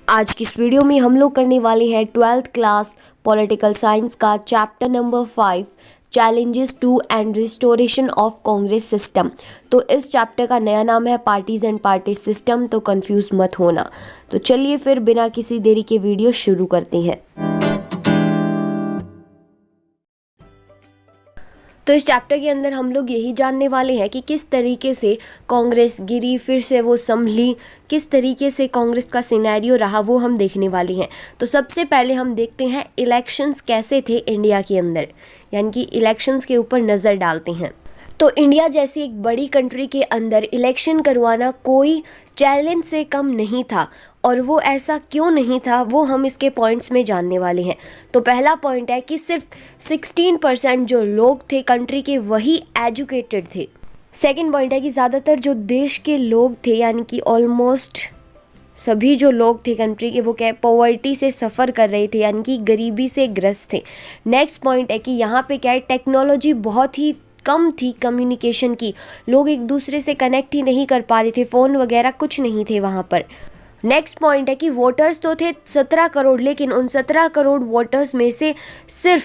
आज की इस वीडियो में हम लोग करने वाले हैं 12th क्लास पॉलिटिकल साइंस का chapter number 5 challenges to and restoration of Congress system. तो इस चैप्टर का नया नाम है पार्टीज एंड पार्टी सिस्टम, तो कंफ्यूज मत होना। तो चलिए फिर बिना किसी देरी के वीडियो शुरू करते हैं। तो इस चैप्टर के अंदर हम लोग यही जानने वाले हैं कि किस तरीके से कांग्रेस गिरी, फिर से वो संभली, किस तरीके से कांग्रेस का सिनेरियो रहा, वो हम देखने वाले हैं। तो सबसे पहले हम देखते हैं इलेक्शंस कैसे थे इंडिया के अंदर, यानी कि इलेक्शंस के ऊपर नज़र डालते हैं। तो इंडिया जैसी एक बड़ी कंट्री के अंदर इलेक्शन करवाना कोई चैलेंज से कम नहीं था, और वो ऐसा क्यों नहीं था वो हम इसके पॉइंट्स में जानने वाले हैं। तो पहला पॉइंट है कि सिर्फ 16% जो लोग थे कंट्री के वही एजुकेटेड थे। सेकंड पॉइंट है कि ज़्यादातर जो देश के लोग थे, यानी कि ऑलमोस्ट सभी जो लोग थे कंट्री के, वो क्या पॉवर्टी से सफ़र कर रहे थे, यानी कि गरीबी से ग्रस्त थे। नेक्स्ट पॉइंट है कि यहाँ पे क्या है, टेक्नोलॉजी बहुत ही कम थी कम्युनिकेशन की, लोग एक दूसरे से कनेक्ट ही नहीं कर पा रहे थे, फ़ोन वगैरह कुछ नहीं थे वहाँ पर। नेक्स्ट पॉइंट है कि वोटर्स तो थे 17 करोड़, लेकिन उन 17 करोड़ वोटर्स में से सिर्फ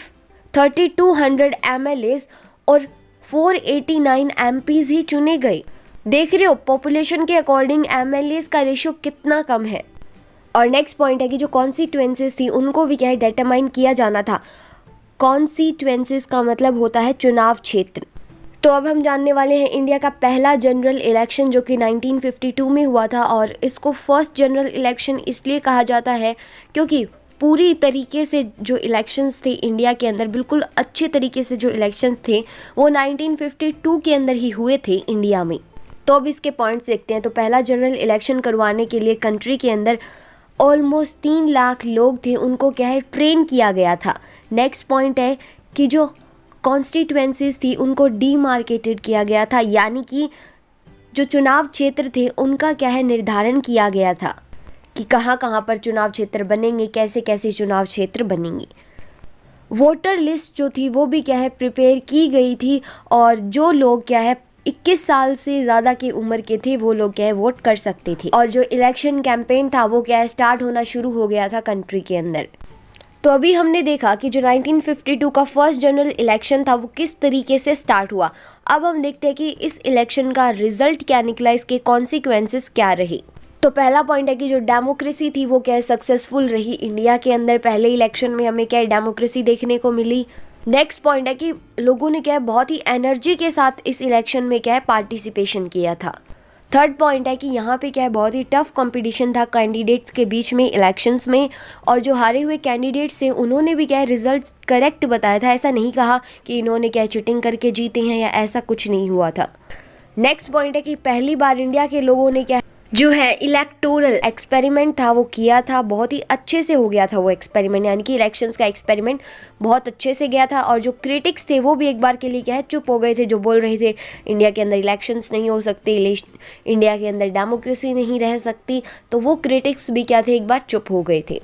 3200 MLAs और 489 MPs ही चुने गए। देख रहे हो पॉपुलेशन के अकॉर्डिंग MLAs का रेशियो कितना कम है। और नेक्स्ट पॉइंट है कि जो कॉन्स्टिट्यूएंसीज थी उनको भी क्या है डिटरमाइन किया जाना था। कॉन्स्टिट्यूएंसीज का मतलब होता है चुनाव क्षेत्र। तो अब हम जानने वाले हैं इंडिया का पहला जनरल इलेक्शन जो कि 1952 में हुआ था, और इसको फर्स्ट जनरल इलेक्शन इसलिए कहा जाता है क्योंकि पूरी तरीके से जो इलेक्शंस थे इंडिया के अंदर, बिल्कुल अच्छे तरीके से जो इलेक्शंस थे वो 1952 के अंदर ही हुए थे इंडिया में। तो अब इसके पॉइंट्स देखते हैं। तो पहला जनरल इलेक्शन करवाने के लिए कंट्री के अंदर ऑलमोस्ट 3 लाख लोग थे, उनको क्या है ट्रेन किया गया था। नेक्स्ट पॉइंट है कि जो कॉन्स्टिट्यूएंसीज थी उनको डीमार्केटेड किया गया था, यानी कि जो चुनाव क्षेत्र थे उनका क्या है निर्धारण किया गया था कि कहाँ कहाँ पर चुनाव क्षेत्र बनेंगे, कैसे कैसे चुनाव क्षेत्र बनेंगे। वोटर लिस्ट जो थी वो भी क्या है प्रिपेयर की गई थी, और जो लोग क्या है 21 साल से ज़्यादा की उम्र के थे वो लोग क्या है वोट कर सकते थे। और जो इलेक्शन कैंपेन था वो क्या है स्टार्ट होना शुरू हो गया था कंट्री के अंदर। तो अभी हमने देखा कि जो 1952 का फर्स्ट जनरल इलेक्शन था वो किस तरीके से स्टार्ट हुआ। अब हम देखते हैं कि इस इलेक्शन का रिजल्ट क्या निकला, इसके कॉन्सिक्वेंसेस क्या रहे। तो पहला पॉइंट है कि जो डेमोक्रेसी थी वो क्या है सक्सेसफुल रही इंडिया के अंदर। पहले इलेक्शन में हमें क्या है डेमोक्रेसी देखने को मिली। नेक्स्ट पॉइंट है कि लोगों ने क्या है बहुत ही एनर्जी के साथ इस इलेक्शन में क्या है पार्टिसिपेशन किया था। थर्ड पॉइंट है कि यहाँ पे क्या है बहुत ही टफ कंपटीशन था कैंडिडेट्स के बीच में इलेक्शंस में, और जो हारे हुए कैंडिडेट्स थे उन्होंने भी क्या है रिजल्ट करेक्ट बताया था। ऐसा नहीं कहा कि इन्होंने क्या है चीटिंग करके जीते हैं, या ऐसा कुछ नहीं हुआ था। नेक्स्ट पॉइंट है कि पहली बार इंडिया के लोगों ने क्या जो है इलेक्टोरल एक्सपेरिमेंट था वो किया था, बहुत ही अच्छे से हो गया था वो एक्सपेरिमेंट, यानी कि इलेक्शंस का एक्सपेरिमेंट बहुत अच्छे से गया था। और जो क्रिटिक्स थे वो भी एक बार के लिए क्या है चुप हो गए थे, जो बोल रहे थे इंडिया के अंदर इलेक्शंस नहीं हो सकते, इंडिया के अंदर डेमोक्रेसी नहीं रह सकती, तो वो क्रिटिक्स भी क्या थे एक बार चुप हो गए थे।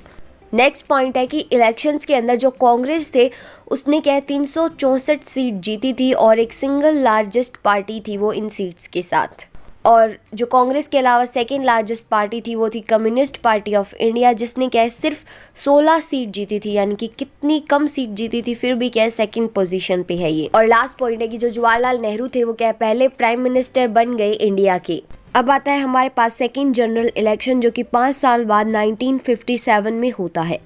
नेक्स्ट पॉइंट है कि इलेक्शंस के अंदर जो कांग्रेस थे उसने क्या है 364 सीट जीती थी, और एक सिंगल लार्जेस्ट पार्टी थी वो इन सीट्स के साथ। और जो कांग्रेस के अलावा सेकेंड लार्जेस्ट पार्टी थी वो थी कम्युनिस्ट पार्टी ऑफ इंडिया, जिसने क्या है सिर्फ 16 सीट जीती थी, यानी कि कितनी कम सीट जीती थी, फिर भी क्या है सेकंड पोजीशन पे है ये। और लास्ट पॉइंट है कि जो जवाहरलाल नेहरू थे वो क्या है पहले प्राइम मिनिस्टर बन गए इंडिया के। अब आता है हमारे पास सेकेंड जनरल इलेक्शन जो कि 5 साल बाद 1957 में होता है।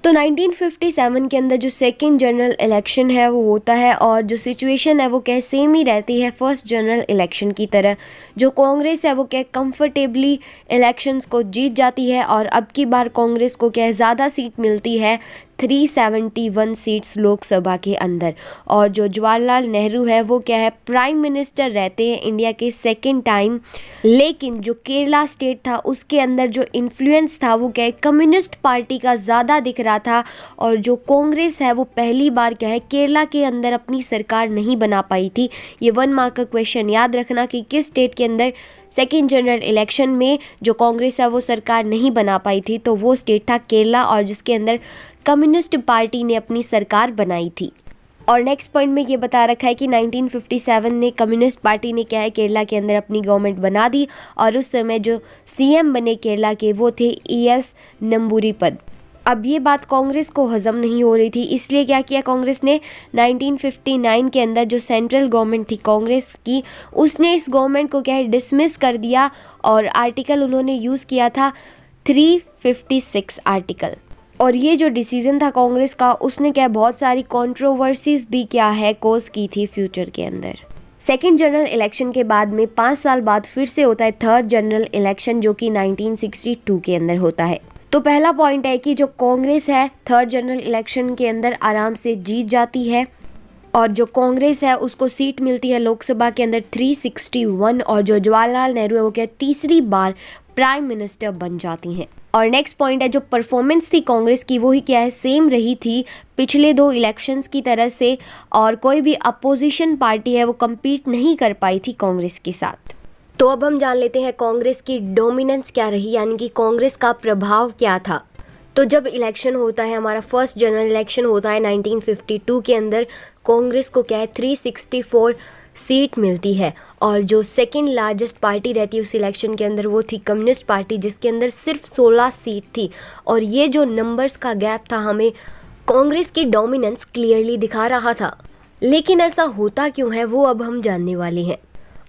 तो 1957 के अंदर जो सेकंड जनरल इलेक्शन है वो होता है, और जो सिचुएशन है वो क्या सेम ही रहती है फर्स्ट जनरल इलेक्शन की तरह। जो कांग्रेस है वो क्या कंफर्टेबली इलेक्शंस को जीत जाती है, और अब की बार कांग्रेस को क्या ज़्यादा सीट मिलती है, 371 सीट्स लोकसभा के अंदर। और जो जवाहरलाल नेहरू है वो क्या है प्राइम मिनिस्टर रहते हैं इंडिया के सेकेंड टाइम, लेकिन जो केरला स्टेट था उसके अंदर जो इन्फ्लुएंस था वो क्या है कम्युनिस्ट पार्टी का ज़्यादा दिख रहा था, और जो कांग्रेस है वो पहली बार क्या है केरला के अंदर अपनी सरकार नहीं बना पाई थी। ये 1 मार्क का क्वेश्चन याद रखना कि किस स्टेट के अंदर सेकेंड जनरल इलेक्शन में जो कांग्रेस है वो सरकार नहीं बना पाई थी, तो वो स्टेट था केरला, और जिसके अंदर कम्युनिस्ट पार्टी ने अपनी सरकार बनाई थी। और नेक्स्ट पॉइंट में ये बता रखा है कि 1957 में कम्युनिस्ट पार्टी ने क्या है केरला के अंदर अपनी गवर्नमेंट बना दी और उस समय जो सीएम बने केरला के वो थे ES नंबूरीपद। अब ये बात कांग्रेस को हजम नहीं हो रही थी, इसलिए क्या किया कांग्रेस ने 1959 के अंदर जो सेंट्रल गवर्नमेंट थी कांग्रेस की, उसने इस गवर्नमेंट को क्या है डिसमिस कर दिया और आर्टिकल उन्होंने यूज़ किया था 356 आर्टिकल। और ये जो डिसीजन था कांग्रेस का, उसने क्या बहुत सारी कंट्रोवर्सीज भी क्या है कोज की थी फ्यूचर के अंदर। सेकेंड जनरल इलेक्शन के बाद में 5 साल बाद फिर से होता है थर्ड जनरल इलेक्शन, जो कि 1962 के अंदर होता है। तो पहला पॉइंट है कि जो कांग्रेस है थर्ड जनरल इलेक्शन के अंदर आराम से जीत जाती है और जो कांग्रेस है उसको सीट मिलती है लोकसभा के अंदर 361 और जो जवाहरलाल नेहरू है वो क्या तीसरी बार प्राइम मिनिस्टर बन जाती हैं। और नेक्स्ट पॉइंट है जो परफॉर्मेंस थी कांग्रेस की वो ही क्या है सेम रही थी पिछले 2 इलेक्शंस की तरह से, और कोई भी अपोजिशन पार्टी है वो कम्पीट नहीं कर पाई थी कांग्रेस के साथ। तो अब हम जान लेते हैं कांग्रेस की डोमिनेंस क्या रही, यानी कि कांग्रेस का प्रभाव क्या था। तो जब इलेक्शन होता है, हमारा फर्स्ट जनरल इलेक्शन होता है 1952 के अंदर, कांग्रेस को क्या है 364 सीट मिलती है और जो सेकंड लार्जेस्ट पार्टी रहती है उस इलेक्शन के अंदर वो थी कम्युनिस्ट पार्टी, जिसके अंदर सिर्फ 16 सीट थी। और ये जो नंबर्स का गैप था हमें कांग्रेस की डोमिनेंस क्लियरली दिखा रहा था। लेकिन ऐसा होता क्यों है वो अब हम जानने वाले हैं,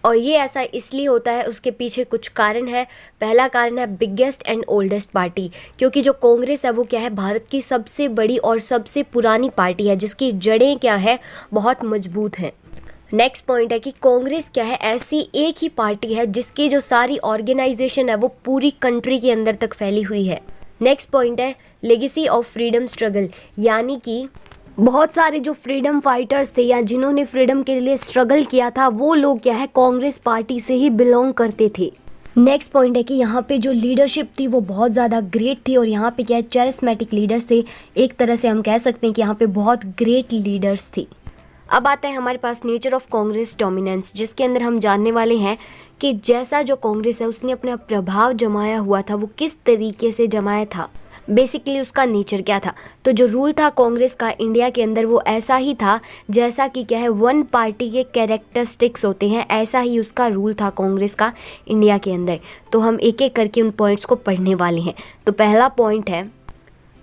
और ये ऐसा इसलिए होता है, उसके पीछे कुछ कारण है। पहला कारण है बिगेस्ट एंड ओल्डेस्ट पार्टी, क्योंकि जो कांग्रेस है वो क्या है भारत की सबसे बड़ी और सबसे पुरानी पार्टी है जिसकी जड़ें क्या है बहुत मजबूत हैं। नेक्स्ट पॉइंट है कि कांग्रेस क्या है ऐसी एक ही पार्टी है जिसकी जो सारी ऑर्गेनाइजेशन है वो पूरी कंट्री के अंदर तक फैली हुई है। नेक्स्ट पॉइंट है लेगेसी ऑफ फ्रीडम स्ट्रगल, यानी कि बहुत सारे जो फ्रीडम फाइटर्स थे या जिन्होंने फ्रीडम के लिए स्ट्रगल किया था वो लोग क्या है कांग्रेस पार्टी से ही बिलोंग करते थे। नेक्स्ट पॉइंट है कि यहाँ पे जो लीडरशिप थी वो बहुत ज़्यादा ग्रेट थी और यहाँ पे क्या है चैरिस्मेटिक लीडर्स थे। एक तरह से हम कह सकते हैं कि यहाँ पे बहुत ग्रेट लीडर्स थे। अब आता है हमारे पास नेचर ऑफ कांग्रेस डोमिनेंस, जिसके अंदर हम जानने वाले हैं कि जैसा जो कांग्रेस है उसने अपना प्रभाव जमाया हुआ था वो किस तरीके से जमाया था, बेसिकली उसका नेचर क्या था। तो जो रूल था कांग्रेस का इंडिया के अंदर वो ऐसा ही था जैसा कि क्या है वन पार्टी के कैरेक्टरिस्टिक्स होते हैं, ऐसा ही उसका रूल था कांग्रेस का इंडिया के अंदर। तो हम एक एक करके उन पॉइंट्स को पढ़ने वाले हैं। तो पहला पॉइंट है,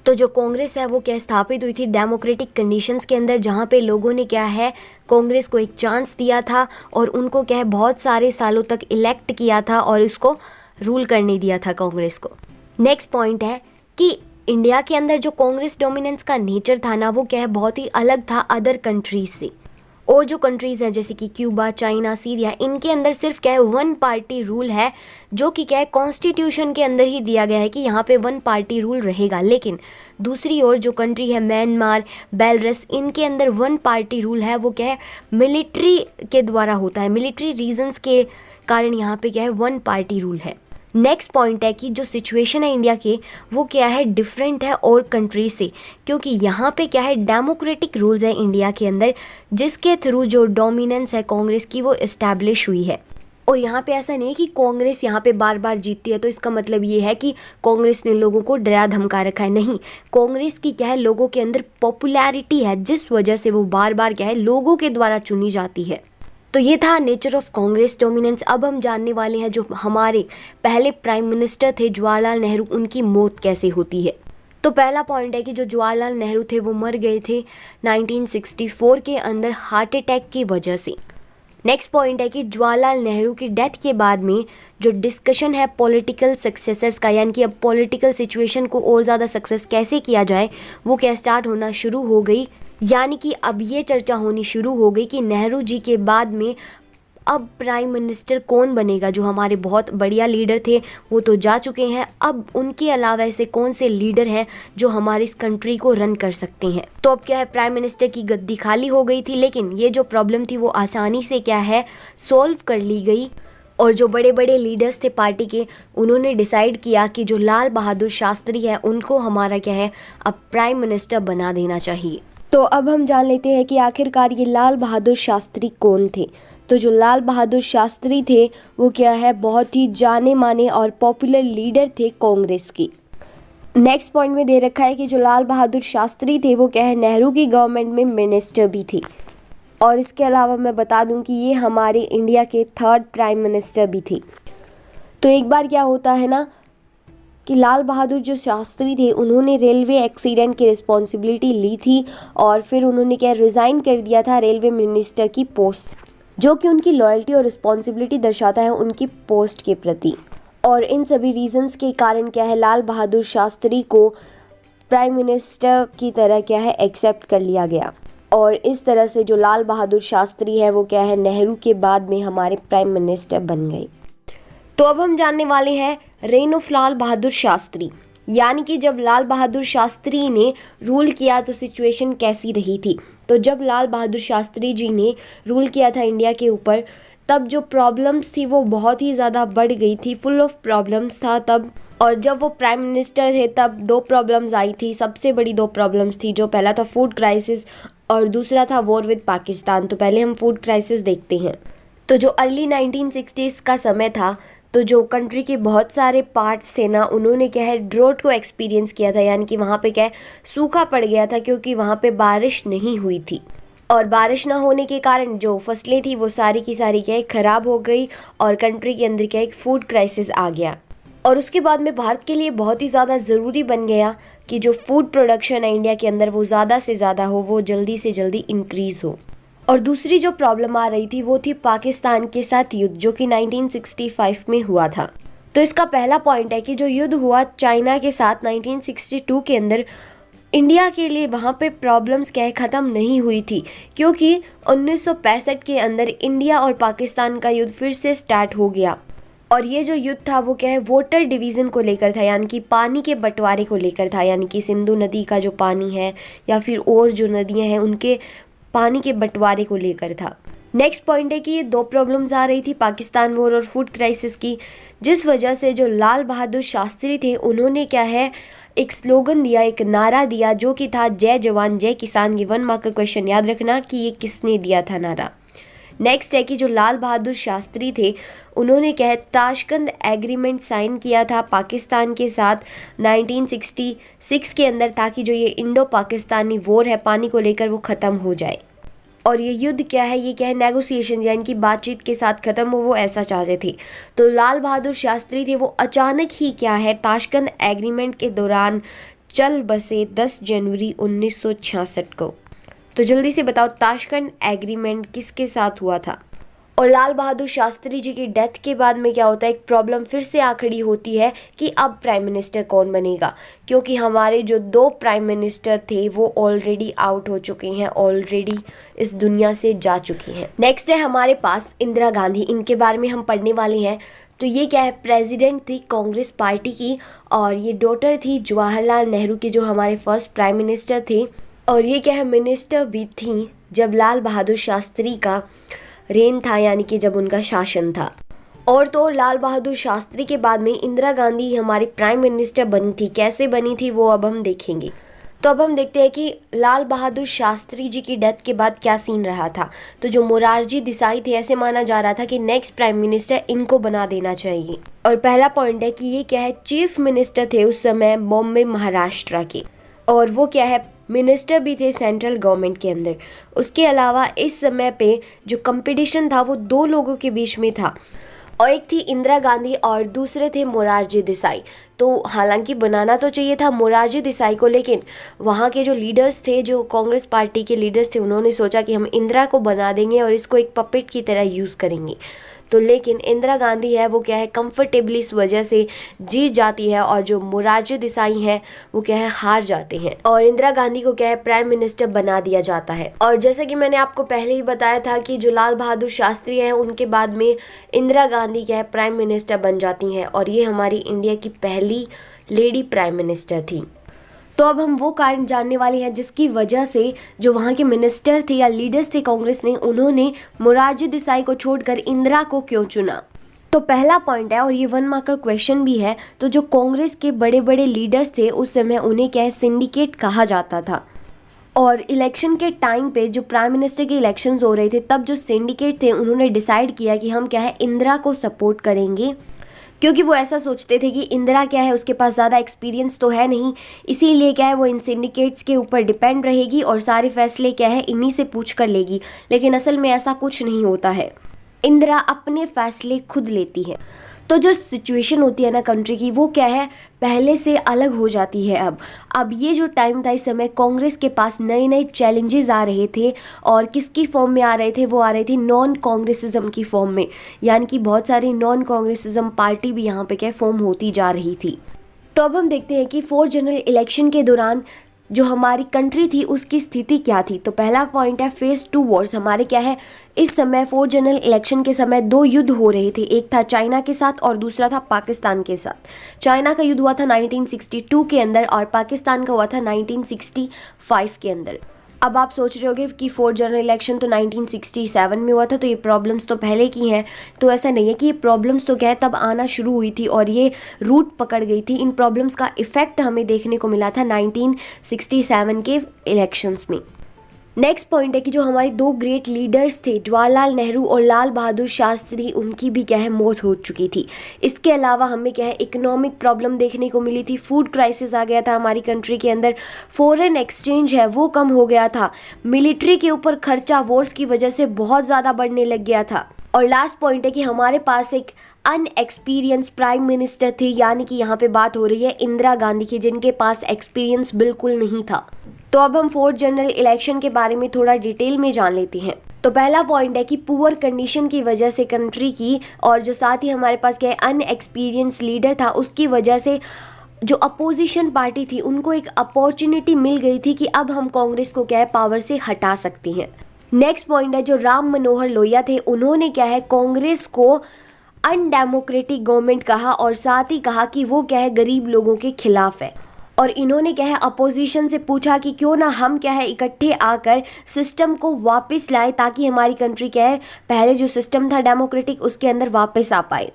तो जो कांग्रेस है वो क्या स्थापित हुई थी डेमोक्रेटिक कंडीशंस के अंदर, जहाँ पे लोगों ने क्या है कांग्रेस को एक चांस दिया था और उनको क्या है बहुत सारे सालों तक इलेक्ट किया था और इसको रूल करने दिया था कांग्रेस को। नेक्स्ट पॉइंट है कि इंडिया के अंदर जो कांग्रेस डोमिनेंस का नेचर था ना वो क्या है बहुत ही अलग था अदर कंट्रीज से। और जो कंट्रीज़ हैं जैसे कि क्यूबा, चाइना, सीरिया, इनके अंदर सिर्फ क्या है वन पार्टी रूल है, जो कि क्या है कॉन्स्टिट्यूशन के अंदर ही दिया गया है कि यहाँ पे वन पार्टी रूल रहेगा। लेकिन दूसरी ओर जो कंट्री है म्यांमार, बेलारूस, इनके अंदर वन पार्टी रूल है, वो क्या है मिलिट्री के द्वारा होता है, मिलिट्री रीजंस के कारण यहाँ पे क्या है वन पार्टी रूल है। नेक्स्ट पॉइंट है कि जो सिचुएशन है इंडिया के वो क्या है डिफरेंट है और कंट्री से, क्योंकि यहाँ पे क्या है डेमोक्रेटिक रूल्स है इंडिया के अंदर, जिसके थ्रू जो डोमिनेंस है कांग्रेस की वो इस्टेब्लिश हुई है। और यहाँ पे ऐसा नहीं है कि कांग्रेस यहाँ पे बार बार जीतती है तो इसका मतलब ये है कि कांग्रेस ने लोगों को डरा धमका रखा है, नहीं। कांग्रेस की क्या है लोगों के अंदर पॉपुलैरिटी है जिस वजह से वो बार बार क्या है लोगों के द्वारा चुनी जाती है। तो ये था नेचर ऑफ कांग्रेस डोमिनेंस। अब हम जानने वाले हैं जो हमारे पहले प्राइम मिनिस्टर थे जवाहरलाल नेहरू, उनकी मौत कैसे होती है। तो पहला पॉइंट है कि जो जवाहरलाल नेहरू थे वो मर गए थे 1964 के अंदर हार्ट अटैक की वजह से। नेक्स्ट पॉइंट है कि जवाहरलाल नेहरू की डेथ के बाद में जो डिस्कशन है पॉलिटिकल सक्सेसर्स का, यानी कि अब पॉलिटिकल सिचुएशन को और ज़्यादा सक्सेस कैसे किया जाए, वो क्या स्टार्ट होना शुरू हो गई। यानी कि अब ये चर्चा होनी शुरू हो गई कि नेहरू जी के बाद में अब प्राइम मिनिस्टर कौन बनेगा। जो हमारे बहुत बढ़िया लीडर थे वो तो जा चुके हैं, अब उनके अलावा ऐसे कौन से लीडर हैं जो हमारी इस कंट्री को रन कर सकते हैं। तो अब क्या है प्राइम मिनिस्टर की गद्दी खाली हो गई थी, लेकिन ये जो प्रॉब्लम थी वो आसानी से क्या है सॉल्व कर ली गई। और जो बड़े बड़े लीडर्स थे पार्टी के, उन्होंने डिसाइड किया कि जो लाल बहादुर शास्त्री है उनको हमारा क्या है अब प्राइम मिनिस्टर बना देना चाहिए। तो अब हम जान लेते हैं कि आखिरकार ये लाल बहादुर शास्त्री कौन थे। तो जो लाल बहादुर शास्त्री थे वो क्या है बहुत ही जाने माने और पॉपुलर लीडर थे कांग्रेस की। नेक्स्ट पॉइंट में दे रखा है कि जो लाल बहादुर शास्त्री थे वो क्या है नेहरू की गवर्नमेंट में मिनिस्टर भी थे। और इसके अलावा मैं बता दूं कि ये हमारे इंडिया के 3rd प्राइम मिनिस्टर भी थे। तो एक बार क्या होता है ना कि लाल बहादुर जो शास्त्री थे उन्होंने रेलवे एक्सीडेंट की रिस्पॉन्सिबिलिटी ली थी और फिर उन्होंने क्या रिज़ाइन कर दिया था रेलवे मिनिस्टर की पोस्ट, जो कि उनकी लॉयल्टी और रिस्पॉन्सिबिलिटी दर्शाता है उनकी पोस्ट के प्रति। और इन सभी रीजंस के कारण क्या है लाल बहादुर शास्त्री को प्राइम मिनिस्टर की तरह क्या है एक्सेप्ट कर लिया गया। और इस तरह से जो लाल बहादुर शास्त्री है वो क्या है नेहरू के बाद में हमारे प्राइम मिनिस्टर बन गए। तो अब हम जानने वाले हैं रेन ऑफ लाल बहादुर शास्त्री, यानी कि जब लाल बहादुर शास्त्री ने रूल किया तो सिचुएशन कैसी रही थी। तो जब लाल बहादुर शास्त्री जी ने रूल किया था इंडिया के ऊपर तब जो प्रॉब्लम्स थी वो बहुत ही ज़्यादा बढ़ गई थी, फुल ऑफ प्रॉब्लम्स था तब। और जब वो प्राइम मिनिस्टर थे तब 2 प्रॉब्लम्स आई थी, सबसे बड़ी 2 प्रॉब्लम्स थी। जो पहला था फूड क्राइसिस और दूसरा था वॉर विद पाकिस्तान। तो पहले हम फूड क्राइसिस देखते हैं। तो जो अर्ली 1960s का समय था तो जो कंट्री के बहुत सारे पार्ट्स थे ना उन्होंने क्या है ड्रोट को एक्सपीरियंस किया था, यानी कि वहाँ पे क्या है सूखा पड़ गया था क्योंकि वहाँ पे बारिश नहीं हुई थी। और बारिश ना होने के कारण जो फसलें थी वो सारी की सारी क्या है ख़राब हो गई और कंट्री के अंदर क्या एक फूड क्राइसिस आ गया। और उसके बाद में भारत के लिए बहुत ही ज़्यादा ज़रूरी बन गया कि जो फूड प्रोडक्शन है इंडिया के अंदर वो ज़्यादा से ज़्यादा हो, वो जल्दी से जल्दी इंक्रीज़ हो। और दूसरी जो प्रॉब्लम आ रही थी वो थी पाकिस्तान के साथ युद्ध, जो कि 1965 में हुआ था। तो इसका पहला पॉइंट है कि जो युद्ध हुआ चाइना के साथ 1962 के अंदर, इंडिया के लिए वहाँ पे प्रॉब्लम्स क्या है ख़त्म नहीं हुई थी, क्योंकि 1965 के अंदर इंडिया और पाकिस्तान का युद्ध फिर से स्टार्ट हो गया। और ये जो युद्ध था वो क्या है वाटर डिवीज़न को लेकर था, यानी कि पानी के बंटवारे को लेकर था, यानी कि सिंधु नदी का जो पानी है या फिर और जो नदियाँ हैं उनके पानी के बंटवारे को लेकर था। नेक्स्ट पॉइंट है कि ये 2 प्रॉब्लम्स आ रही थी पाकिस्तान वॉर और फूड क्राइसिस की, जिस वजह से जो लाल बहादुर शास्त्री थे उन्होंने क्या है एक स्लोगन दिया, एक नारा दिया, जो कि था जय जवान जय किसान। ये 1 मार्क का क्वेश्चन याद रखना कि ये किसने दिया था नारा। नेक्स्ट है कि जो लाल बहादुर शास्त्री थे उन्होंने क्या है ताशकंद एग्रीमेंट साइन किया था पाकिस्तान के साथ 1966 के अंदर, ताकि जो ये इंडो पाकिस्तानी वॉर है पानी को लेकर वो ख़त्म हो जाए। और ये युद्ध क्या है ये क्या है नेगोशिएशन यानी कि बातचीत के साथ ख़त्म हो, वो ऐसा चाहते थे। तो लाल बहादुर शास्त्री थे वो अचानक ही क्या है ताशकंद एग्रीमेंट के दौरान चल बसे 10 जनवरी 1966 को। तो जल्दी से बताओ ताशकंद एग्रीमेंट किसके साथ हुआ था। और लाल बहादुर शास्त्री जी की डेथ के बाद में क्या होता है एक प्रॉब्लम फिर से आ खड़ी होती है कि अब प्राइम मिनिस्टर कौन बनेगा, क्योंकि हमारे जो 2 प्राइम मिनिस्टर थे वो ऑलरेडी आउट हो चुके हैं, ऑलरेडी इस दुनिया से जा चुकी हैं। नेक्स्ट है हमारे पास इंदिरा गांधी, इनके बारे में हम पढ़ने वाले हैं। तो ये क्या है प्रेसिडेंट थी कांग्रेस पार्टी की और ये डॉटर थी जवाहरलाल नेहरू के, जो हमारे फर्स्ट प्राइम मिनिस्टर थे। और ये क्या है मिनिस्टर भी थी जब लाल बहादुर शास्त्री का रेन था, यानी कि जब उनका शासन था। और तो लाल बहादुर शास्त्री के बाद में इंदिरा गांधी हमारी प्राइम मिनिस्टर बनी थी। कैसे बनी थी वो अब हम देखेंगे। तो अब हम देखते हैं कि लाल बहादुर शास्त्री जी की डेथ के बाद क्या सीन रहा था। तो जो मोरारजी देसाई थे ऐसे माना जा रहा था कि नेक्स्ट प्राइम मिनिस्टर इनको बना देना चाहिए। और पहला पॉइंट है कि ये क्या है चीफ मिनिस्टर थे उस समय बॉम्बे महाराष्ट्र के, और वो क्या है मिनिस्टर भी थे सेंट्रल गवर्नमेंट के अंदर। उसके अलावा इस समय पे जो कंपटीशन था वो 2 लोगों के बीच में था, और एक थी इंदिरा गांधी और दूसरे थे मोरारजी देसाई। तो हालांकि बनाना तो चाहिए था मोरारजी देसाई को, लेकिन वहाँ के जो लीडर्स थे, जो कांग्रेस पार्टी के लीडर्स थे, उन्होंने सोचा कि हम इंदिरा को बना देंगे और इसको एक पपेट की तरह यूज़ करेंगे। तो लेकिन इंदिरा गांधी है वो क्या है कंफर्टेबली इस वजह से जीत जाती है, और जो मोरारजी देसाई है वो क्या है हार जाते हैं, और इंदिरा गांधी को क्या है प्राइम मिनिस्टर बना दिया जाता है। और जैसे कि मैंने आपको पहले ही बताया था कि जो लाल बहादुर शास्त्री हैं उनके बाद में इंदिरा गांधी क्या है प्राइम मिनिस्टर बन जाती हैं, और ये हमारी इंडिया की पहली लेडी प्राइम मिनिस्टर थी। तो अब हम वो कारण जानने वाले हैं जिसकी वजह से जो वहाँ के मिनिस्टर थे या लीडर्स थे कांग्रेस ने, उन्होंने मोरारजी देसाई को छोड़कर इंदिरा को क्यों चुना। तो पहला पॉइंट है, और ये 1 मार्क का क्वेश्चन भी है, तो जो कांग्रेस के बड़े बड़े लीडर्स थे उस समय उन्हें क्या है सिंडिकेट कहा जाता था। और इलेक्शन के टाइम पे जो प्राइम मिनिस्टर के इलेक्शंस हो रहे थे तब जो सिंडिकेट थे उन्होंने डिसाइड किया कि हम क्या है इंदिरा को सपोर्ट करेंगे। क्योंकि वो ऐसा सोचते थे कि इंदिरा क्या है, उसके पास ज़्यादा एक्सपीरियंस तो है नहीं, इसीलिए क्या है वो इन सिंडिकेट्स के ऊपर डिपेंड रहेगी और सारे फैसले क्या है इन्हीं से पूछ कर लेगी। लेकिन असल में ऐसा कुछ नहीं होता है, इंदिरा अपने फैसले खुद लेती है। तो जो सिचुएशन होती है ना कंट्री की, वो क्या है पहले से अलग हो जाती है। अब ये जो टाइम था, इस समय कांग्रेस के पास नए नए चैलेंजेस आ रहे थे, और किसकी फॉर्म में आ रहे थे, वो आ रहे थे नॉन कांग्रेसिज्म की फॉर्म में, यानी कि बहुत सारी नॉन कांग्रेसिज्म पार्टी भी यहाँ पे क्या फॉर्म होती जा रही थी। तो अब हम देखते हैं कि 4th जनरल इलेक्शन के दौरान जो हमारी कंट्री थी उसकी स्थिति क्या थी। तो पहला पॉइंट है फेज 2 वॉर्स। हमारे क्या है इस समय 4th जनरल इलेक्शन के समय 2 युद्ध हो रहे थे, एक था चाइना के साथ और दूसरा था पाकिस्तान के साथ। चाइना का युद्ध हुआ था 1962 के अंदर और पाकिस्तान का हुआ था 1965 के अंदर। अब आप सोच रहे होगे कि 4th जनरल इलेक्शन तो 1967 में हुआ था, तो ये प्रॉब्लम्स तो पहले की हैं। तो ऐसा नहीं है कि ये प्रॉब्लम्स तो क्या है तब आना शुरू हुई थी और ये रूट पकड़ गई थी। इन प्रॉब्लम्स का इफेक्ट हमें देखने को मिला था 1967 के इलेक्शंस में। नेक्स्ट पॉइंट है कि जो हमारे 2 ग्रेट लीडर्स थे, जवाहरलाल नेहरू और लाल बहादुर शास्त्री, उनकी भी क्या है मौत हो चुकी थी। इसके अलावा हमें क्या है इकोनॉमिक प्रॉब्लम देखने को मिली थी, फूड क्राइसिस आ गया था हमारी कंट्री के अंदर, फॉरेन एक्सचेंज है वो कम हो गया था, मिलिट्री के ऊपर खर्चा वॉर्स की वजह से बहुत ज़्यादा बढ़ने लग गया था। और लास्ट पॉइंट है कि हमारे पास एक अनएक्सपीरियंस प्राइम मिनिस्टर थी, यानी कि यहाँ पे बात हो रही है इंदिरा गांधी की, जिनके पास एक्सपीरियंस बिल्कुल नहीं था। तो अब हम 4th जनरल इलेक्शन के बारे में थोड़ा डिटेल में जान लेते हैं। तो पहला पॉइंट है कि पुअर कंडीशन की वजह से कंट्री की, और जो साथ ही हमारे पास क्या है अनएक्सपीरियंस लीडर था, उसकी वजह से जो अपोजिशन पार्टी थी उनको एक अपॉर्चुनिटी मिल गई थी कि अब हम कांग्रेस को क्या है पावर से हटा सकती हैं। नेक्स्ट पॉइंट है जो राम मनोहर लोहिया थे, उन्होंने क्या है कांग्रेस को अनडेमोक्रेटिक गवर्नमेंट कहा और साथ ही कहा कि वो क्या है गरीब लोगों के खिलाफ है। और इन्होंने क्या है अपोजिशन से पूछा कि क्यों ना हम क्या है इकट्ठे आकर सिस्टम को वापस लाएं, ताकि हमारी कंट्री क्या है पहले जो सिस्टम था डेमोक्रेटिक उसके अंदर वापस आ पाए।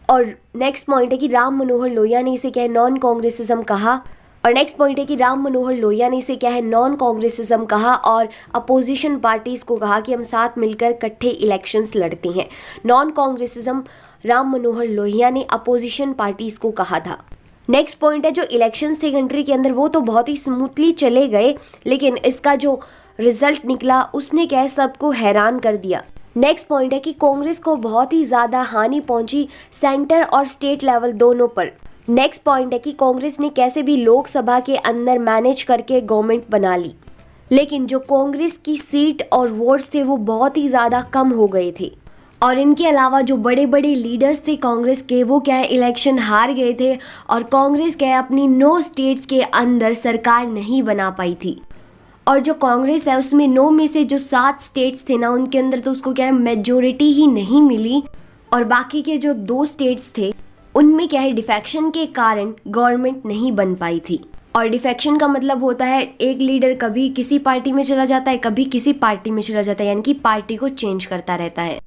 और नेक्स्ट पॉइंट है कि राम मनोहर लोहिया ने इसे क्या है नॉन कांग्रेसिज्म कहा। और नेक्स्ट पॉइंट है कि राम मनोहर लोहिया ने इसे क्या है नॉन कांग्रेसिज्म कहा और अपोजिशन पार्टीज को कहा कि हम साथ मिलकर इकट्ठे इलेक्शंस लड़ते हैं। नॉन कांग्रेसिज्म राम मनोहर लोहिया ने अपोजिशन पार्टीज को कहा था। नेक्स्ट पॉइंट है जो इलेक्शंस थे कंट्री के अंदर वो तो बहुत ही स्मूथली चले गए, लेकिन इसका जो रिजल्ट निकला उसने क्या है सबको हैरान कर दिया। नेक्स्ट पॉइंट है कि कांग्रेस को बहुत ही ज़्यादा हानि पहुंची सेंटर और स्टेट लेवल दोनों पर। नेक्स्ट पॉइंट है कि कांग्रेस ने कैसे भी लोकसभा के अंदर मैनेज करके गवर्नमेंट बना ली, लेकिन जो कांग्रेस की सीट और वोट्स थे वो बहुत ही ज़्यादा कम हो गए थे। और इनके अलावा जो बड़े बड़े लीडर्स थे कांग्रेस के वो क्या है इलेक्शन हार गए थे और कांग्रेस क्या है अपनी 9 स्टेट्स के अंदर सरकार नहीं बना पाई थी। और जो कांग्रेस है उसमें 9 में से जो 7 स्टेट्स थे ना उनके अंदर तो उसको क्या है मेजोरिटी ही नहीं मिली, और बाकी के जो 2 स्टेट्स थे उनमें क्या है डिफेक्शन के कारण गवर्नमेंट नहीं बन पाई थी। और डिफेक्शन का मतलब होता है एक लीडर कभी किसी पार्टी में चला जाता है कभी किसी पार्टी में चला जाता है, यानी कि पार्टी को चेंज करता रहता है।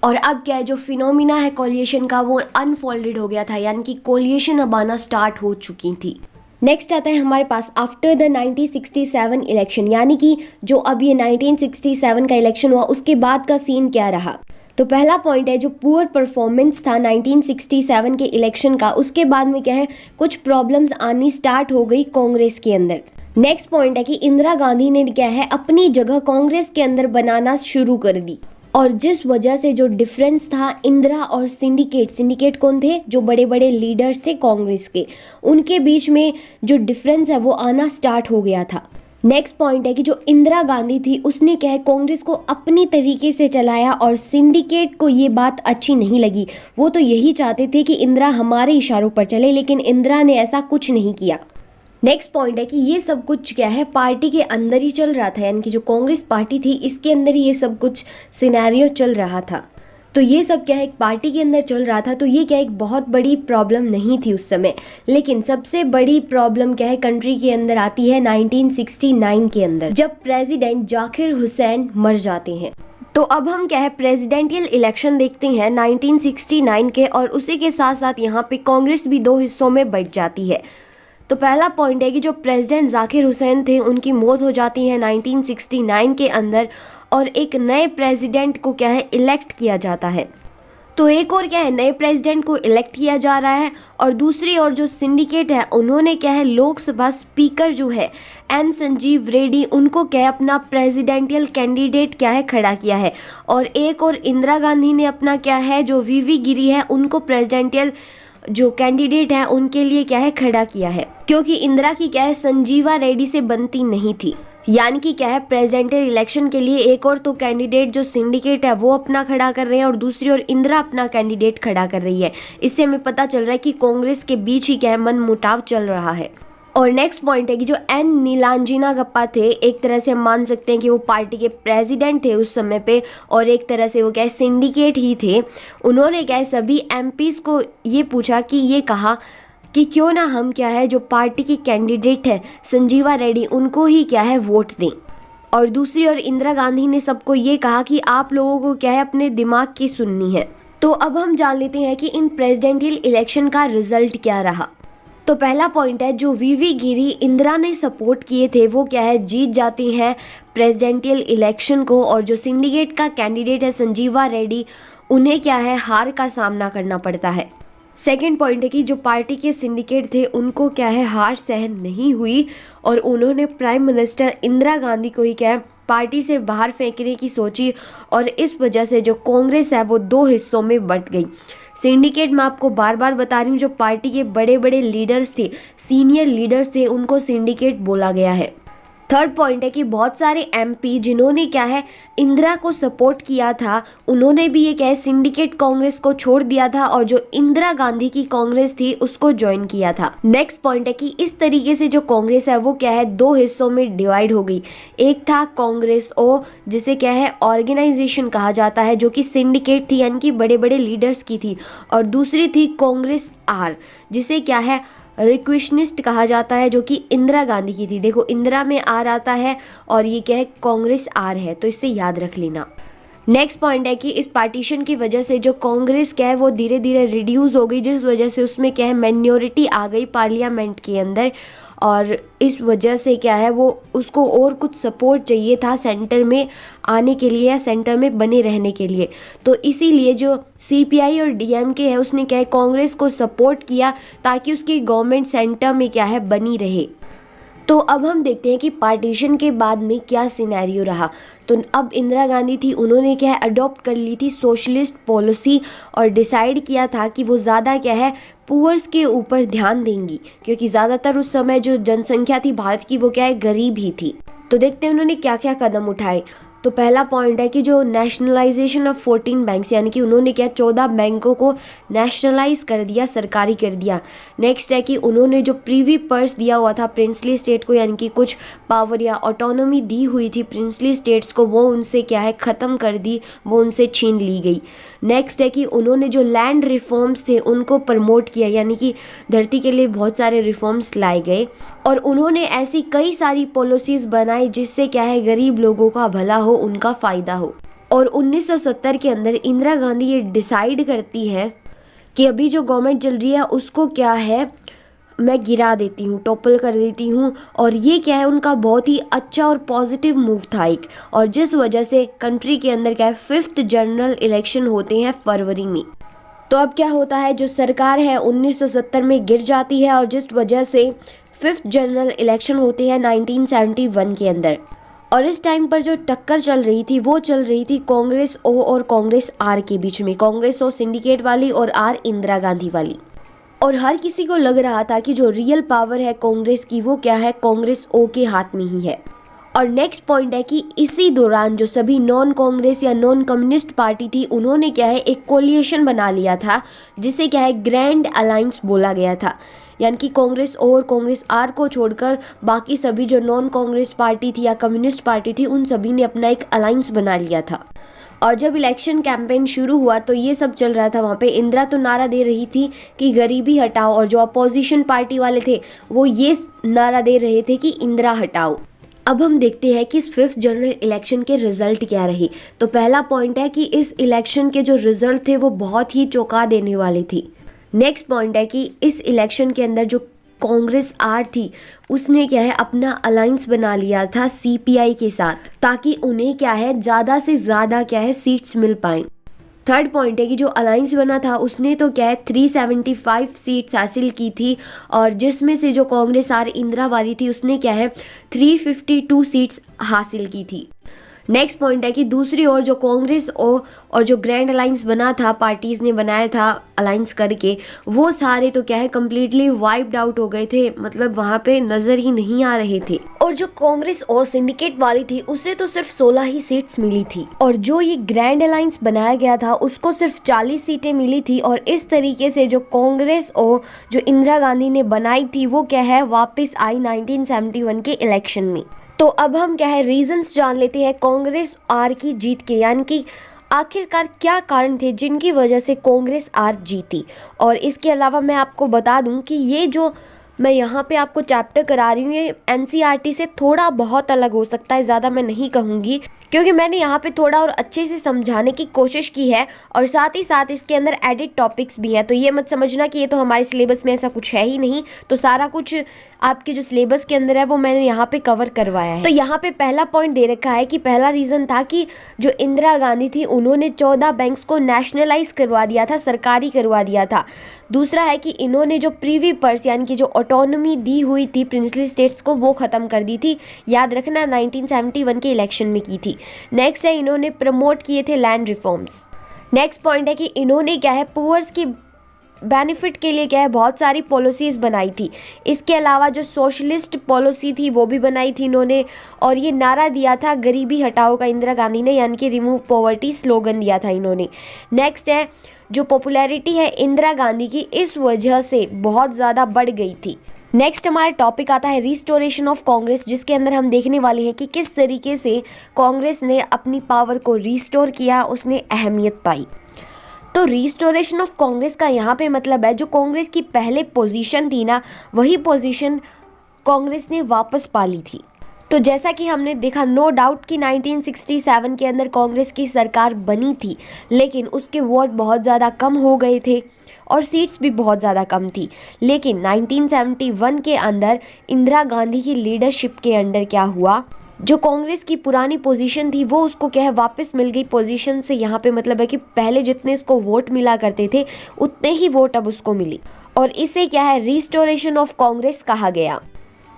और अब क्या है जो फिनोमिना है कोलिएशन का वो अनफोल्डेड हो गया था, यानी कि कोलिएशन अब आना स्टार्ट हो चुकी थी। नेक्स्ट आता है हमारे पास आफ्टर द 1967 इलेक्शन, यानी कि जो अब ये 1967 का इलेक्शन हुआ उसके बाद का सीन क्या रहा। तो पहला पॉइंट है जो पुअर परफॉर्मेंस था 1967 के इलेक्शन का, उसके बाद में क्या है कुछ प्रॉब्लम्स आनी स्टार्ट हो गई कांग्रेस के अंदर। नेक्स्ट पॉइंट है कि इंदिरा गांधी ने क्या है अपनी जगह कांग्रेस के अंदर बनाना शुरू कर दी, और जिस वजह से जो डिफरेंस था इंदिरा और सिंडिकेट कौन थे जो बड़े बड़े लीडर्स थे कांग्रेस के, उनके बीच में जो डिफरेंस है वो आना स्टार्ट हो गया था। नेक्स्ट पॉइंट है कि जो इंदिरा गांधी थी उसने क्या है कांग्रेस को अपनी तरीके से चलाया और सिंडिकेट को ये बात अच्छी नहीं लगी। वो तो यही चाहते थे कि इंदिरा हमारे इशारों पर चले, लेकिन इंदिरा ने ऐसा कुछ नहीं किया। नेक्स्ट पॉइंट है कि ये सब कुछ क्या है पार्टी के अंदर ही चल रहा था, यानी कि जो कांग्रेस पार्टी थी इसके अंदर ही ये सब कुछ सिनेरियो चल रहा था। तो ये सब क्या है एक पार्टी के अंदर चल रहा था, तो ये क्या एक बहुत बड़ी प्रॉब्लम नहीं थी उस समय। लेकिन सबसे बड़ी प्रॉब्लम क्या है कंट्री के अंदर आती है 1969 के अंदर, जब प्रेसिडेंट जाकिर हुसैन मर जाते हैं। तो अब हम क्या है प्रेसिडेंशियल इलेक्शन देखते हैं 1969 के, और उसी के साथ साथ यहाँ पे कांग्रेस भी 2 हिस्सों में बढ़ जाती है। तो पहला पॉइंट है कि जो प्रेसिडेंट जाकिर हुसैन थे उनकी मौत हो जाती है 1969 के अंदर, और एक नए प्रेसिडेंट को क्या है इलेक्ट किया जाता है। तो एक और क्या है, नए प्रेसिडेंट को इलेक्ट किया जा रहा है और दूसरी ओर जो सिंडिकेट है उन्होंने क्या है लोकसभा स्पीकर जो है एन संजीव रेड्डी उनको क्या है अपना प्रेसिडेंशियल कैंडिडेट क्या है खड़ा किया है। और एक और इंदिरा गांधी ने अपना क्या है जो वीवी गिरी है उनको प्रेसिडेंशियल जो कैंडिडेट है उनके लिए क्या है खड़ा किया है, क्योंकि इंदिरा की क्या है संजीवा रेड्डी से बनती नहीं थी। यानी कि क्या है प्रेसिडेंशियल इलेक्शन के लिए एक और तो कैंडिडेट जो सिंडिकेट है वो अपना खड़ा कर रहे हैं और दूसरी ओर इंदिरा अपना कैंडिडेट खड़ा कर रही है। इससे हमें पता चल रहा है कि कांग्रेस के बीच ही क्या है मनमुटाव चल रहा है। और नेक्स्ट पॉइंट है कि जो एन नीलांजिनागप्पा थे, एक तरह से हम मान सकते हैं कि वो पार्टी के प्रेसिडेंट थे उस समय पे और एक तरह से वो क्या है सिंडिकेट ही थे। उन्होंने क्या है सभी एमपीज को ये पूछा कि ये कहा कि क्यों ना हम क्या है जो पार्टी की कैंडिडेट है संजीवा रेड्डी उनको ही क्या है वोट दें। और दूसरी ओर इंदिरा गांधी ने सबको ये कहा कि आप लोगों को क्या है अपने दिमाग की सुननी है। तो अब हम जान लेते हैं कि इन प्रेसिडेंशियल इलेक्शन का रिजल्ट क्या रहा। तो पहला पॉइंट है जो वीवी गिरी इंदिरा ने सपोर्ट किए थे वो क्या है जीत जाती हैं प्रेसिडेंशियल इलेक्शन को, और जो सिंडिकेट का कैंडिडेट है संजीवा रेड्डी उन्हें क्या है हार का सामना करना पड़ता है। सेकेंड पॉइंट है कि जो पार्टी के सिंडिकेट थे उनको क्या है हार सहन नहीं हुई और उन्होंने प्राइम मिनिस्टर इंदिरा गांधी को ही क्या है पार्टी से बाहर फेंकने की सोची और इस वजह से जो कांग्रेस है वो दो हिस्सों में बंट गई। सिंडिकेट में आपको बार बार बता रही हूँ जो पार्टी के बड़े बड़े लीडर्स थे, सीनियर लीडर्स थे, उनको सिंडिकेट बोला गया है। थर्ड पॉइंट है कि बहुत सारे एमपी जिन्होंने क्या है इंदिरा को सपोर्ट किया था उन्होंने भी ये क्या है सिंडिकेट कांग्रेस को छोड़ दिया था और जो इंदिरा गांधी की कांग्रेस थी उसको ज्वाइन किया था। नेक्स्ट पॉइंट है कि इस तरीके से जो कांग्रेस है वो क्या है दो हिस्सों में डिवाइड हो गई। एक था कांग्रेस ओ जिसे क्या है ऑर्गेनाइजेशन कहा जाता है जो कि सिंडिकेट थी यानी कि बड़े बड़े लीडर्स की थी, और दूसरी थी कांग्रेस आर जिसे क्या है रिक्वेशनिस्ट कहा जाता है जो कि इंदिरा गांधी की थी। देखो इंदिरा में आर आता है और ये क्या है कांग्रेस आर है, तो इससे याद रख लेना। नेक्स्ट पॉइंट है कि इस पार्टीशन की वजह से जो कांग्रेस क्या है वो धीरे धीरे रिड्यूस हो गई, जिस वजह से उसमें क्या है माइनॉरिटी आ गई पार्लियामेंट के अंदर, और इस वजह से क्या है वो उसको और कुछ सपोर्ट चाहिए था सेंटर में आने के लिए या सेंटर में बने रहने के लिए। तो इसीलिए जो सीपीआई और डीएमके है उसने क्या है कांग्रेस को सपोर्ट किया ताकि उसकी गवर्नमेंट सेंटर में क्या है बनी रहे। तो अब हम देखते हैं कि पार्टीशन के बाद में क्या सिनेरियो रहा। तो अब इंदिरा गांधी थी उन्होंने क्या है अडॉप्ट कर ली थी सोशलिस्ट पॉलिसी और डिसाइड किया था कि वो ज़्यादा क्या है पुअर्स के ऊपर ध्यान देंगी, क्योंकि ज़्यादातर उस समय जो जनसंख्या थी भारत की वो क्या है गरीब ही थी। तो देखते हैं उन्होंने क्या क्या कदम उठाए। तो पहला पॉइंट है कि जो नेशनलाइजेशन ऑफ 14 बैंक्स यानी कि उन्होंने क्या 14 बैंकों को नेशनलाइज कर दिया, सरकारी कर दिया। नेक्स्ट है कि उन्होंने जो प्रीवी पर्स दिया हुआ था प्रिंसली स्टेट को यानी कि कुछ पावर या ऑटोनॉमी दी हुई थी प्रिंसली स्टेट्स को वो उनसे क्या है ख़त्म कर दी, वो उनसे छीन ली गई। नेक्स्ट है कि उन्होंने जो लैंड रिफॉर्म्स थे उनको प्रमोट किया यानी कि धरती के लिए बहुत सारे रिफॉर्म्स लाए गए और उन्होंने ऐसी कई सारी पॉलिसीज़ बनाई जिससे क्या है गरीब लोगों का भला हो, उनका फ़ायदा हो। और 1970 के अंदर इंदिरा गांधी ये डिसाइड करती है कि अभी जो गवर्नमेंट चल रही है उसको क्या है मैं गिरा देती हूँ, टॉपल कर देती हूँ, और ये क्या है उनका बहुत ही अच्छा और पॉजिटिव मूव था एक, और जिस वजह से कंट्री के अंदर क्या है 5th जनरल इलेक्शन होते हैं फरवरी में। तो अब क्या होता है जो सरकार है 1970 में गिर जाती है और जिस वजह से 5th जनरल इलेक्शन होते हैं 1971 के अंदर। और इस टाइम पर जो टक्कर चल रही थी वो चल रही थी कांग्रेस ओ और कांग्रेस आर के बीच में, कांग्रेस ओ सिंडिकेट वाली और आर इंदिरा गांधी वाली। और हर किसी को लग रहा था कि जो रियल पावर है कांग्रेस की वो क्या है कांग्रेस ओ के हाथ में ही है। और नेक्स्ट पॉइंट है कि इसी दौरान जो सभी नॉन कांग्रेस या नॉन कम्युनिस्ट पार्टी थी उन्होंने क्या है एक कोलिएशन बना लिया था जिसे क्या है ग्रैंड अलायंस बोला गया था, यानी कि कांग्रेस और कांग्रेस आर को छोड़कर बाकी सभी जो नॉन कांग्रेस पार्टी थी या कम्युनिस्ट पार्टी थी उन सभी ने अपना एक अलायंस बना लिया था। और जब इलेक्शन कैंपेन शुरू हुआ तो ये सब चल रहा था वहाँ पे। इंदिरा तो नारा दे रही थी कि गरीबी हटाओ और जो अपोजिशन पार्टी वाले थे वो ये नारा दे रहे थे कि इंदिरा हटाओ। अब हम देखते हैं कि इस 5th जनरल इलेक्शन के रिजल्ट क्या रहे। तो पहला पॉइंट है कि इस इलेक्शन के जो रिजल्ट थे वो बहुत ही चौंका देने वाले थे। नेक्स्ट पॉइंट है कि इस इलेक्शन के अंदर जो कांग्रेस आर थी उसने क्या है अपना अलायंस बना लिया था सीपीआई के साथ ताकि उन्हें क्या है ज़्यादा से ज़्यादा क्या है सीट्स मिल पाएँ। थर्ड पॉइंट है कि जो अलायंस बना था उसने तो क्या है 375 सीट्स हासिल की थी, और जिसमें से जो कांग्रेस आर इंदिरा वाली थी उसने क्या है 352 सीट्स हासिल की थी। नेक्स्ट पॉइंट है कि दूसरी ओर जो कांग्रेस और जो ग्रैंड अलायंस बना था, पार्टीज ने बनाया था अलायंस करके, वो सारे तो क्या है कम्प्लीटली वाइप्ड आउट हो गए थे, मतलब वहाँ पे नज़र ही नहीं आ रहे थे। और जो कांग्रेस और सिंडिकेट वाली थी उसे तो सिर्फ 16 ही सीट्स मिली थी, और जो ये ग्रैंड अलायंस बनाया गया था उसको सिर्फ 40 सीटें मिली थी। और इस तरीके से जो कांग्रेस और जो इंदिरा गांधी ने बनाई थी वो क्या है वापस आई 1971 के इलेक्शन में। तो अब हम क्या है रीजंस जान लेते हैं कांग्रेस आर की जीत के, यानी कि आखिरकार क्या कारण थे जिनकी वजह से कांग्रेस आर जीती। और इसके अलावा मैं आपको बता दूं कि ये जो मैं यहाँ पे आपको चैप्टर करा रही हूँ ये एनसीईआरटी से थोड़ा बहुत अलग हो सकता है, ज़्यादा मैं नहीं कहूँगी, क्योंकि मैंने यहाँ पे थोड़ा और अच्छे से समझाने की कोशिश की है, और साथ ही साथ इसके अंदर एडिट टॉपिक्स भी हैं। तो ये मत समझना कि ये तो हमारे सिलेबस में ऐसा कुछ है ही नहीं, तो सारा कुछ आपके जो सिलेबस के अंदर है वो मैंने यहाँ पे कवर करवाया है। तो यहाँ पे पहला पॉइंट दे रखा है कि पहला रीज़न था कि जो इंदिरा गांधी थी उन्होंने 14 बैंक्स को नेशनलाइज करवा दिया था, सरकारी करवा दिया था। दूसरा है कि इन्होंने जो प्रीवी पर्स यानी कि जो ऑटोनॉमी दी हुई थी प्रिंसली स्टेट्स को वो ख़त्म कर दी थी, याद रखना 1971 के इलेक्शन में की थी। नेक्स्ट है इन्होंने प्रमोट किए थे लैंड रिफॉर्म्स। नेक्स्ट पॉइंट है कि इन्होंने क्या है पुअर्स की बेनिफिट के लिए क्या है बहुत सारी पॉलिसीज़ बनाई थी। इसके अलावा जो सोशलिस्ट पॉलिसी थी वो भी बनाई थी इन्होंने, और ये नारा दिया था गरीबी हटाओ का इंदिरा गांधी ने, यानी कि रिमूव पॉवर्टी स्लोगन दिया था इन्होंने। नेक्स्ट है जो पॉपुलैरिटी है इंदिरा गांधी की इस वजह से बहुत ज़्यादा बढ़ गई थी। नेक्स्ट हमारा टॉपिक आता है रिस्टोरेशन ऑफ कांग्रेस, जिसके अंदर हम देखने वाले हैं कि किस तरीके से कांग्रेस ने अपनी पावर को रिस्टोर किया, उसने अहमियत पाई। तो रिस्टोरेशन ऑफ कांग्रेस का यहाँ पे मतलब है जो कांग्रेस की पहले पोजीशन थी ना, वही पोजीशन कांग्रेस ने वापस पा ली थी। तो जैसा कि हमने देखा नो डाउट कि 1967 के अंदर कांग्रेस की सरकार बनी थी, लेकिन उसके वोट बहुत ज़्यादा कम हो गए थे और सीट्स भी बहुत ज़्यादा कम थी। लेकिन 1971 के अंदर इंदिरा गांधी की लीडरशिप के अंडर क्या हुआ, जो कांग्रेस की पुरानी पोजीशन थी वो उसको क्या है वापस मिल गई पोजीशन से। यहाँ पे मतलब है कि पहले जितने उसको वोट मिला करते थे उतने ही वोट अब उसको मिली, और इसे क्या है रिस्टोरेशन ऑफ कांग्रेस कहा गया।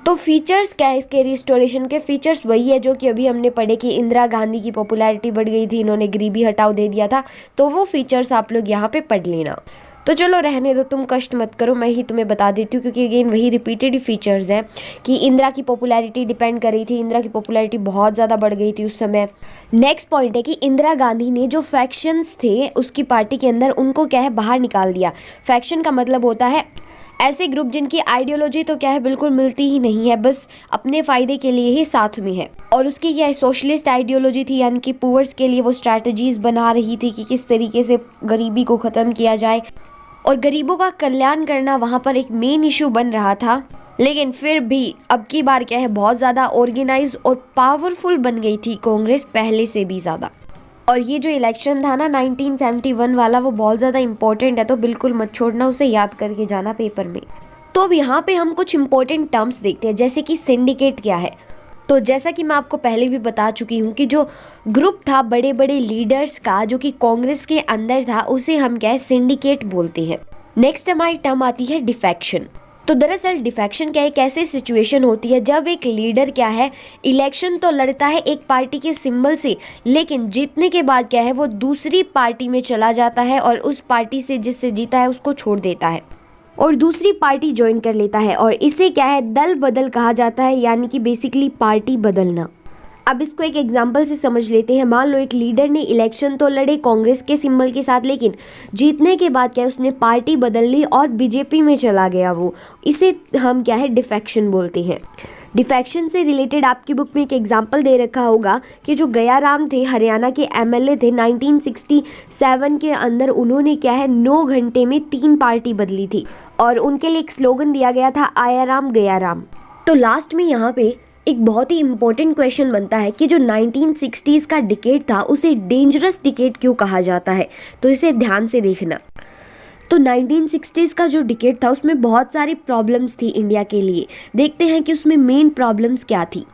तो फीचर्स क्या है इसके रिस्टोरेशन के? फीचर्स वही है जो कि अभी हमने पढ़े कि इंदिरा गांधी की पॉपुलैरिटी बढ़ गई थी, इन्होंने गरीबी हटाओ दे दिया था, तो वो फीचर्स आप लोग यहाँ पे पढ़ लेना। तो चलो रहने दो, तुम कष्ट मत करो, मैं ही तुम्हें बता देती हूँ, क्योंकि अगेन वही रिपीटेड फीचर्स हैं कि इंदिरा की पॉपुलैरिटी डिपेंड कर रही थी, इंदिरा की पॉपुलैरिटी बहुत ज़्यादा बढ़ गई थी उस समय। नेक्स्ट पॉइंट है कि इंदिरा गांधी ने जो फैक्शंस थे उसकी पार्टी के अंदर उनको क्या है बाहर निकाल दिया। फैक्शन का मतलब होता है ऐसे ग्रुप जिनकी आइडियोलॉजी तो क्या है बिल्कुल मिलती ही नहीं है, बस अपने फ़ायदे के लिए ही साथ में है। और उसकी क्या है सोशलिस्ट आइडियोलॉजी थी, यानी कि पुअर्स के लिए वो स्ट्रैटेजीज़ बना रही थी कि किस तरीके से गरीबी को ख़त्म किया जाए, और गरीबों का कल्याण करना वहाँ पर एक मेन इशू बन रहा था। लेकिन फिर भी अब की बार क्या है बहुत ज़्यादा ऑर्गेनाइज और पावरफुल बन गई थी कांग्रेस पहले से भी ज़्यादा। और ये जो इलेक्शन था ना 1971 वाला वो बहुत ज़्यादा इंपॉर्टेंट है, तो बिल्कुल मत छोड़ना, उसे याद करके जाना पेपर में। तो अब यहाँ पे हम कुछ इंपॉर्टेंट टर्म्स देखते हैं, जैसे कि सिंडिकेट क्या है। तो जैसा कि मैं आपको पहले भी बता चुकी हूँ कि जो ग्रुप था बड़े बड़े लीडर्स का जो कि कांग्रेस के अंदर था उसे हम क्या है सिंडिकेट बोलते हैं। नेक्स्ट हमारी टर्म आती है डिफेक्शन। तो दरअसल डिफेक्शन क्या है, एक ऐसी सिचुएशन होती है जब एक लीडर क्या है इलेक्शन तो लड़ता है एक पार्टी के सिंबल से, लेकिन जीतने के बाद क्या है वो दूसरी पार्टी में चला जाता है और उस पार्टी से जिससे जीता है उसको छोड़ देता है और दूसरी पार्टी ज्वाइन कर लेता है, और इसे क्या है दल बदल कहा जाता है, यानी कि बेसिकली पार्टी बदलना। अब इसको एक एग्जांपल से समझ लेते हैं। मान लो एक लीडर ने इलेक्शन तो लड़े कांग्रेस के सिंबल के साथ, लेकिन जीतने के बाद क्या है उसने पार्टी बदल ली और बीजेपी में चला गया वो, इसे हम क्या है डिफेक्शन बोलते हैं। डिफेक्शन से रिलेटेड आपकी बुक में एक एग्जाम्पल दे रखा होगा कि जो गया राम थे हरियाणा के एमएलए थे 1967 के अंदर, उन्होंने क्या है 9 घंटे में 3 पार्टी बदली थी और उनके लिए एक स्लोगन दिया गया था आया राम गया राम। तो लास्ट में यहाँ पे एक बहुत ही इंपॉर्टेंट क्वेश्चन बनता है कि जो 1960s का डिकेड था उसे डेंजरस डिकेड क्यों कहा जाता है, तो इसे ध्यान से देखना। तो 1960s का जो डिकेड था उसमें बहुत सारी प्रॉब्लम्स थी इंडिया के लिए। देखते हैं कि उसमें मेन प्रॉब्लम्स क्या थी।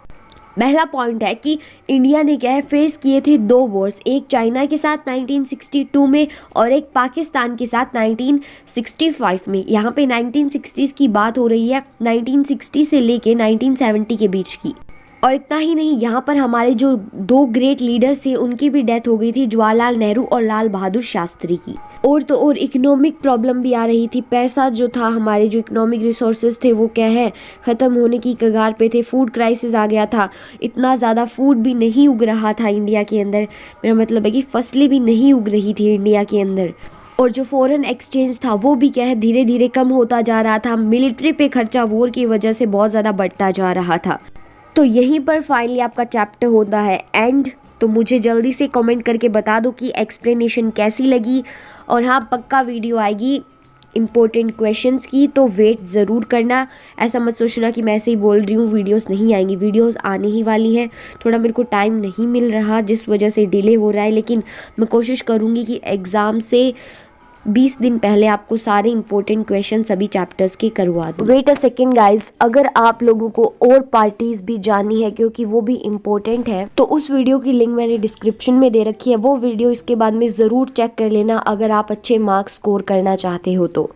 पहला पॉइंट है कि इंडिया ने क्या है फेस किए थे 2 वॉर्स, एक चाइना के साथ 1962 में और एक पाकिस्तान के साथ 1965 में। यहाँ पे 1960s की बात हो रही है, 1960 से लेके 1970 के बीच की। और इतना ही नहीं, यहाँ पर हमारे जो 2 ग्रेट लीडर्स थे उनकी भी डेथ हो गई थी, जवाहरलाल नेहरू और लाल बहादुर शास्त्री की। और तो और इकोनॉमिक प्रॉब्लम भी आ रही थी, पैसा जो था, हमारे जो इकोनॉमिक रिसोर्सेज थे वो क्या है ख़त्म होने की कगार पे थे। फूड क्राइसिस आ गया था, इतना ज़्यादा फूड भी नहीं उग रहा था इंडिया के अंदर, मेरा मतलब है कि फसलें भी नहीं उग रही थी इंडिया के अंदर। और जो फॉरेन एक्सचेंज था वो भी क्या है धीरे धीरे कम होता जा रहा था, मिलिट्री पे खर्चा वॉर की वजह से बहुत ज़्यादा बढ़ता जा रहा था। तो यहीं पर फाइनली आपका चैप्टर होता है एंड। तो मुझे जल्दी से कमेंट करके बता दो कि एक्सप्लेनेशन कैसी लगी। और हाँ, पक्का वीडियो आएगी इम्पोर्टेंट क्वेश्चंस की, तो वेट ज़रूर करना। ऐसा मत सोचना कि मैं ऐसे ही बोल रही हूँ वीडियोस नहीं आएंगी, वीडियोस आने ही वाली हैं। थोड़ा मेरे को टाइम नहीं मिल रहा जिस वजह से डिले हो रहा है, लेकिन मैं कोशिश करूँगी कि एग्ज़ाम से 20 दिन पहले आपको सारे इंपॉर्टेंट क्वेश्चन सभी चैप्टर्स के करवा दूँ। वेट अ सेकेंड गाइज, अगर आप लोगों को और पार्टीज भी जाननी है क्योंकि वो भी इम्पोर्टेंट है, तो उस वीडियो की लिंक मैंने डिस्क्रिप्शन में दे रखी है। वो वीडियो इसके बाद में ज़रूर चेक कर लेना अगर आप अच्छे मार्क्स स्कोर करना चाहते हो तो।